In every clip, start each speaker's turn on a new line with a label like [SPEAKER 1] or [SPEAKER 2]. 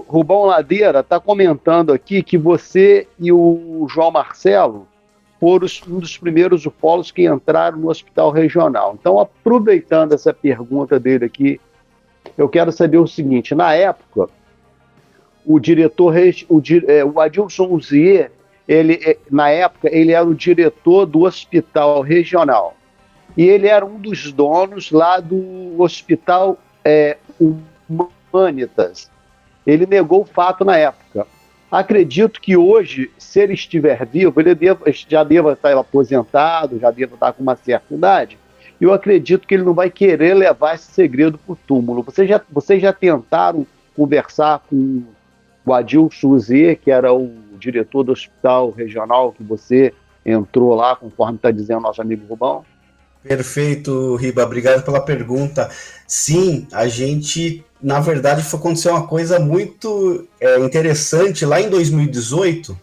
[SPEAKER 1] Rubão Ladeira está comentando aqui que você e o João Marcelo foram um dos primeiros ufólogos que entraram no hospital regional. Então, aproveitando essa pergunta dele aqui, eu quero saber o seguinte: na época, o diretor, o Adilson Uzier, na época, ele era o diretor do hospital regional. E ele era um dos donos lá do hospital Humanitas. Ele negou o fato na época. Acredito que hoje, se ele estiver vivo, ele já deva estar aposentado, já deva estar com uma certa idade. E eu acredito que ele não vai querer levar esse segredo para o túmulo. Vocês já tentaram conversar com o Adilson Uzier, que era o diretor do hospital regional, que você entrou lá, conforme está dizendo nosso amigo Rubão?
[SPEAKER 2] Perfeito, Riba, obrigado pela pergunta. Sim, a gente, na verdade, aconteceu uma coisa muito interessante lá em 2018,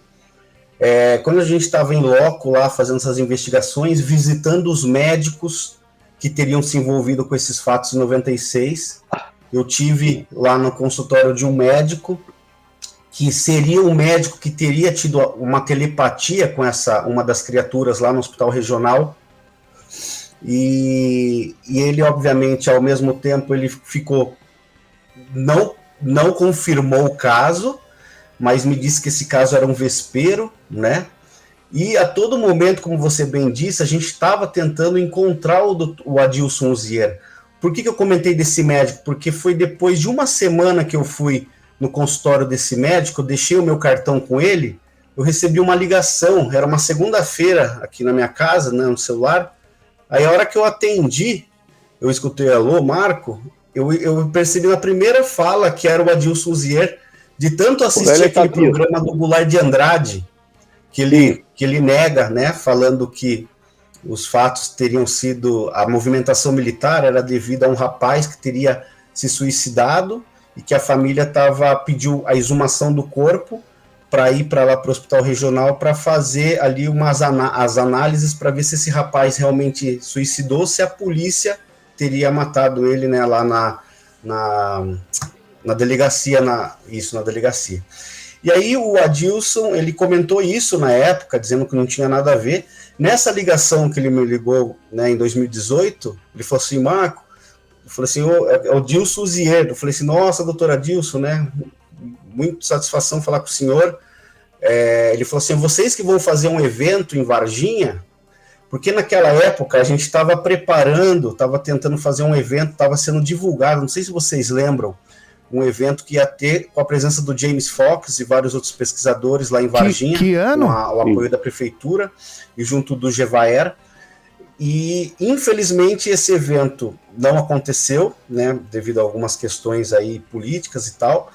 [SPEAKER 2] quando a gente estava em loco lá fazendo essas investigações, visitando os médicos que teriam se envolvido com esses fatos em 96. Eu tive lá no consultório de um médico que seria um médico que teria tido uma telepatia com uma das criaturas lá no hospital regional. E ele, obviamente, ao mesmo tempo, ele ficou, não confirmou o caso, mas me disse que esse caso era um vespeiro, né? E a todo momento, como você bem disse, a gente estava tentando encontrar o Adilson Uzier. Por que eu comentei desse médico? Porque foi depois de uma semana que eu fui no consultório desse médico, eu deixei o meu cartão com ele, eu recebi uma ligação, era uma segunda-feira aqui na minha casa, né, no celular. Aí a hora que eu atendi, eu escutei, alô, Marco, eu percebi na primeira fala que era o Adilson Uzier, de tanto assistir aquele programa do Goulart de Andrade, que ele nega, né, falando que os fatos teriam sido, a movimentação militar era devido a um rapaz que teria se suicidado e que a família pediu a exumação do corpo para ir para lá para o hospital regional para fazer ali as análises para ver se esse rapaz realmente suicidou, se a polícia teria matado ele, né, lá na delegacia, na delegacia. E aí o Adilson, ele comentou isso na época, dizendo que não tinha nada a ver. Nessa ligação que ele me ligou, né, em 2018, ele falou assim, Marco, eu falei assim, é o Adilson Uzier. Eu falei assim, nossa, doutor Adilson, né, muito satisfação falar com o senhor. Ele falou assim, vocês que vão fazer um evento em Varginha, porque naquela época a gente estava preparando, estava tentando fazer um evento, estava sendo divulgado, não sei se vocês lembram, um evento que ia ter com a presença do James Fox e vários outros pesquisadores lá em Varginha,
[SPEAKER 3] que ano?
[SPEAKER 2] Com o apoio da prefeitura e junto do Gevaer. E infelizmente esse evento não aconteceu, né, devido a algumas questões aí políticas e tal,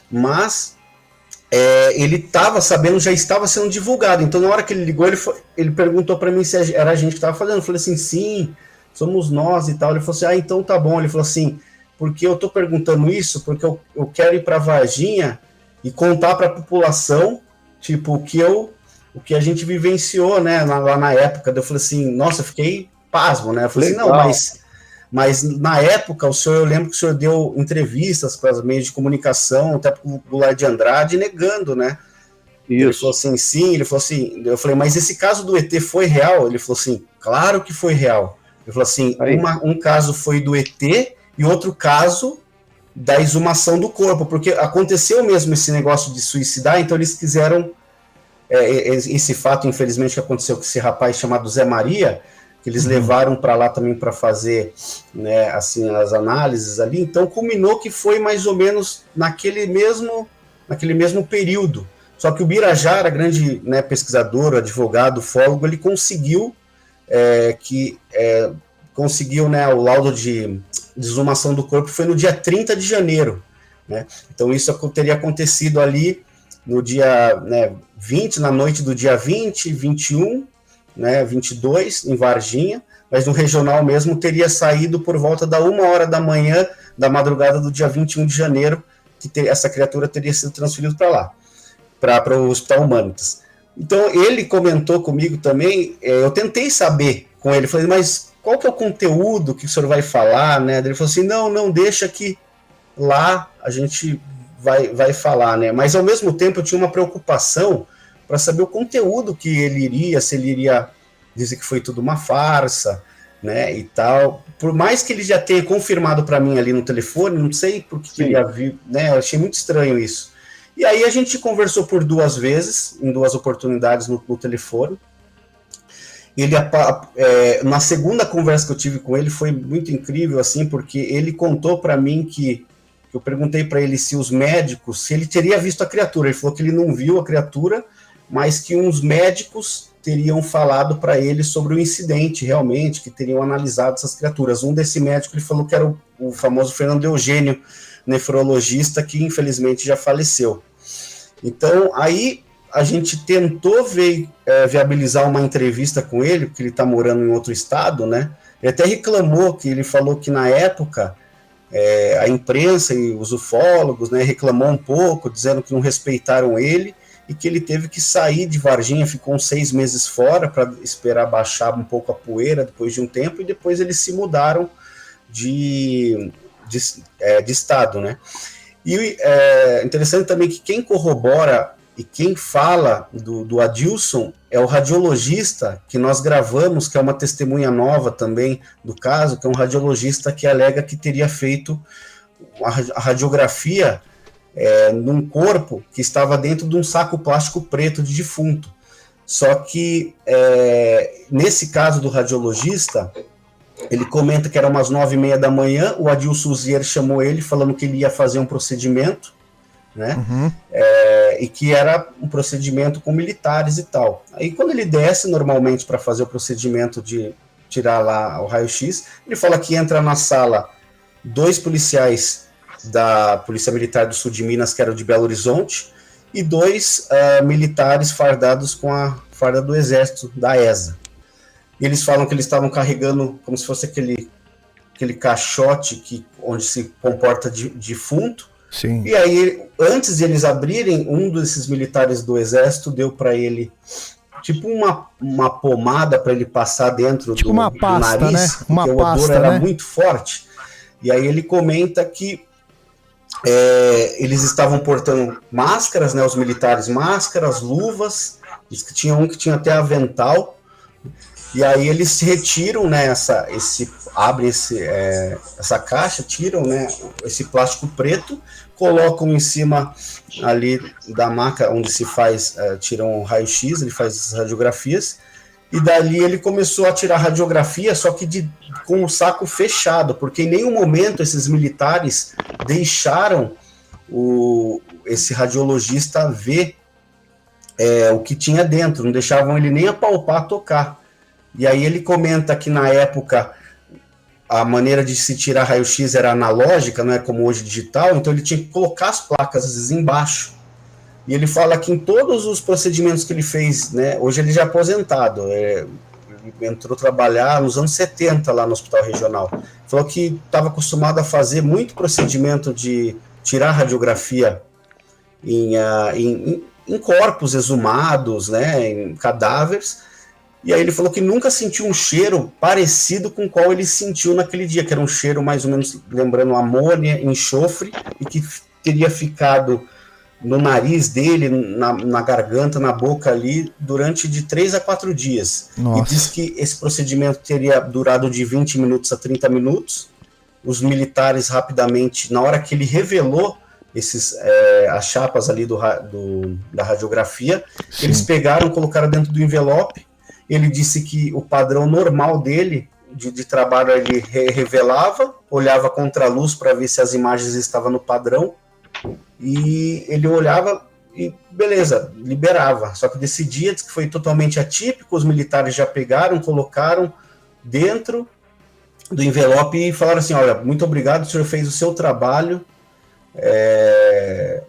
[SPEAKER 2] mas ele estava sabendo, já estava sendo divulgado. Então na hora que ele ligou, ele perguntou para mim se era a gente que estava fazendo. Eu falei assim, sim, somos nós e tal. Ele falou assim, então tá bom. Ele falou assim, porque eu tô perguntando isso porque eu quero ir para Varginha e contar para a população, tipo, o que a gente vivenciou, né, lá na época. Eu falei assim, nossa, eu fiquei pasmo, né? Eu falei assim, não, mas na época, eu lembro que o senhor deu entrevistas para os meios de comunicação, até para o Goulart de Andrade, negando, né? Isso. Ele falou assim, sim, ele falou assim, eu falei, mas esse caso do ET foi real? Ele falou assim, claro que foi real. Ele falou assim, um caso foi do ET e outro caso da exumação do corpo, porque aconteceu mesmo esse negócio de suicidar, então eles quiseram, esse fato, infelizmente, que aconteceu com esse rapaz chamado Zé Maria, que eles levaram para lá também para fazer, né, assim, as análises ali, então culminou que foi mais ou menos naquele mesmo período. Só que o Birajara, grande, né, pesquisador, advogado, ufólogo, ele conseguiu né, o laudo de exumação do corpo foi no dia 30 de janeiro. Né? Então isso teria acontecido ali no dia, né, 20, na noite do dia 20, 21, né, 22, em Varginha, mas no regional mesmo teria saído por volta da 1h da manhã, da madrugada do dia 21 de janeiro, que essa criatura teria sido transferida para lá, para o Hospital Humanitas. Então ele comentou comigo também, eu tentei saber com ele, falei, mas qual que é o conteúdo que o senhor vai falar, né? Ele falou assim, não, deixa que lá a gente vai falar, né? Mas ao mesmo tempo eu tinha uma preocupação para saber o conteúdo que ele iria, se ele iria dizer que foi tudo uma farsa, né, e tal. Por mais que ele já tenha confirmado para mim ali no telefone, não sei por que ele havia, né, eu achei muito estranho isso. E aí a gente conversou por 2 vezes, em 2 oportunidades no telefone. Ele, na segunda conversa que eu tive com ele foi muito incrível, assim, porque ele contou para mim que eu perguntei para ele se os médicos, se ele teria visto a criatura. Ele falou que ele não viu a criatura, mas que uns médicos teriam falado para ele sobre o incidente, realmente, que teriam analisado essas criaturas. Um desse médico, ele falou que era o famoso Fernando Eugênio, nefrologista, que infelizmente já faleceu. Então, aí a gente tentou viabilizar uma entrevista com ele, porque ele está morando em outro estado, né? Ele até reclamou, que ele falou que na época a imprensa e os ufólogos, né, reclamou um pouco, dizendo que não respeitaram ele, e que ele teve que sair de Varginha, ficou uns 6 meses fora para esperar baixar um pouco a poeira depois de um tempo, e depois eles se mudaram de estado, né? E interessante também que quem corrobora e quem fala do Adilson é o radiologista que nós gravamos, que é uma testemunha nova também do caso, que é um radiologista que alega que teria feito a radiografia num corpo que estava dentro de um saco plástico preto de defunto. Só que, nesse caso do radiologista, ele comenta que era umas 9h30 da manhã, o Adilson Zier chamou ele, falando que ele ia fazer um procedimento, né? Uhum. E que era um procedimento com militares e tal. Aí, quando ele desce, normalmente, para fazer o procedimento de tirar lá o raio-x, ele fala que entra na sala 2 policiais da Polícia Militar do Sul de Minas, que eram de Belo Horizonte, e 2 militares fardados com a farda do Exército, da ESA. E eles falam que eles estavam carregando como se fosse aquele caixote onde se comporta defunto.
[SPEAKER 3] Sim.
[SPEAKER 2] E aí, antes de eles abrirem, um desses militares do Exército deu para ele tipo uma pomada para ele passar dentro
[SPEAKER 3] tipo uma pasta,
[SPEAKER 2] do nariz,
[SPEAKER 3] né? Uma
[SPEAKER 2] porque
[SPEAKER 3] pasta,
[SPEAKER 2] o odor era
[SPEAKER 3] né?
[SPEAKER 2] muito forte. E aí ele comenta que eles estavam portando máscaras, né? Os militares, máscaras, luvas, diz que tinha um que tinha até avental. E aí eles retiram, né, abrem essa caixa, tiram, né, esse plástico preto, colocam em cima ali da maca onde se faz, tiram o raio-x, ele faz essas radiografias, e dali ele começou a tirar radiografia, só que com o saco fechado, porque em nenhum momento esses militares deixaram esse radiologista ver o que tinha dentro, não deixavam ele nem apalpar, tocar. E aí ele comenta que na época a maneira de se tirar raio-x era analógica, não é como hoje digital, então ele tinha que colocar as placas às vezes embaixo. E ele fala que em todos os procedimentos que ele fez, né, hoje ele já é aposentado, ele entrou trabalhar nos anos 70 lá no Hospital Regional. Falou que estava acostumado a fazer muito procedimento de tirar radiografia em corpos exumados, né, em cadáveres. E aí ele falou que nunca sentiu um cheiro parecido com o qual ele sentiu naquele dia, que era um cheiro mais ou menos lembrando amônia, enxofre, e que teria ficado no nariz dele, na garganta, na boca ali, durante de 3 a 4 dias. Nossa. E diz que esse procedimento teria durado de 20 minutos a 30 minutos. Os militares rapidamente, na hora que ele revelou as chapas ali da radiografia, sim, eles pegaram, colocaram dentro do envelope. Ele disse que o padrão normal dele, de trabalho, ele revelava, olhava contra a luz para ver se as imagens estavam no padrão, e ele olhava e beleza, liberava. Só que desse dia, disse que foi totalmente atípico, os militares já pegaram, colocaram dentro do envelope e falaram assim, olha, muito obrigado, o senhor fez o seu trabalho,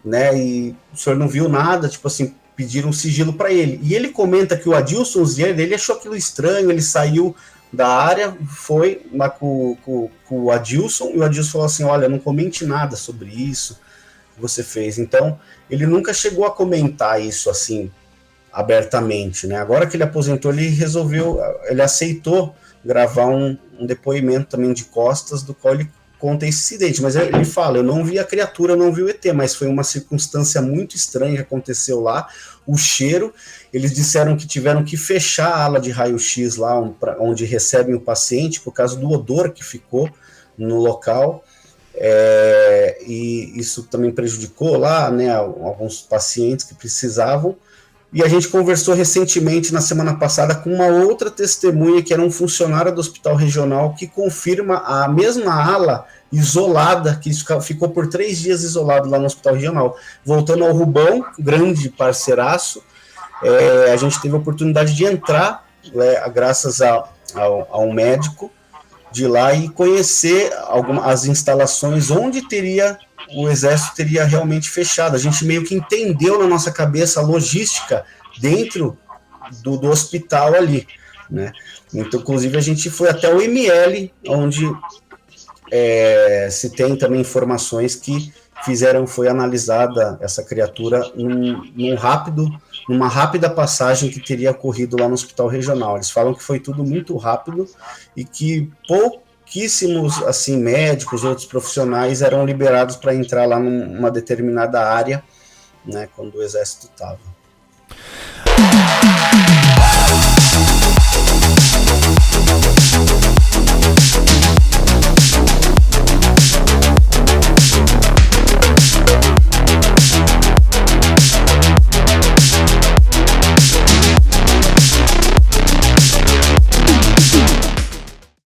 [SPEAKER 2] né, e o senhor não viu nada, tipo assim, pediram um sigilo para ele. E ele comenta que o Adilson Zier, ele achou aquilo estranho, ele saiu da área, foi lá com o Adilson, e o Adilson falou assim, olha, não comente nada sobre isso que você fez. Então, ele nunca chegou a comentar isso assim, abertamente, né? Agora que ele aposentou, ele aceitou gravar um depoimento também de costas, do qual ele conta esse incidente, mas ele fala, eu não vi a criatura, eu não vi o ET, mas foi uma circunstância muito estranha que aconteceu lá, o cheiro, eles disseram que tiveram que fechar a ala de raio-x lá, onde recebem o paciente, por causa do odor que ficou no local, e isso também prejudicou lá, né, alguns pacientes que precisavam. E a gente conversou recentemente, na semana passada, com uma outra testemunha, que era um funcionário do hospital regional, que confirma a mesma ala isolada, que ficou por 3 dias isolado lá no hospital regional. Voltando ao Rubão, grande parceiraço, a gente teve a oportunidade de entrar, graças a um médico de lá, e conhecer as instalações onde o exército teria realmente fechado. A gente meio que entendeu na nossa cabeça a logística dentro do hospital ali, né? Então, inclusive, a gente foi até o ML, onde se tem também informações que foi analisada essa criatura numa rápida passagem que teria ocorrido lá no hospital regional. Eles falam que foi tudo muito rápido e que pouquíssimos assim, médicos, outros profissionais eram liberados para entrar lá numa determinada área, né, quando o exército estava.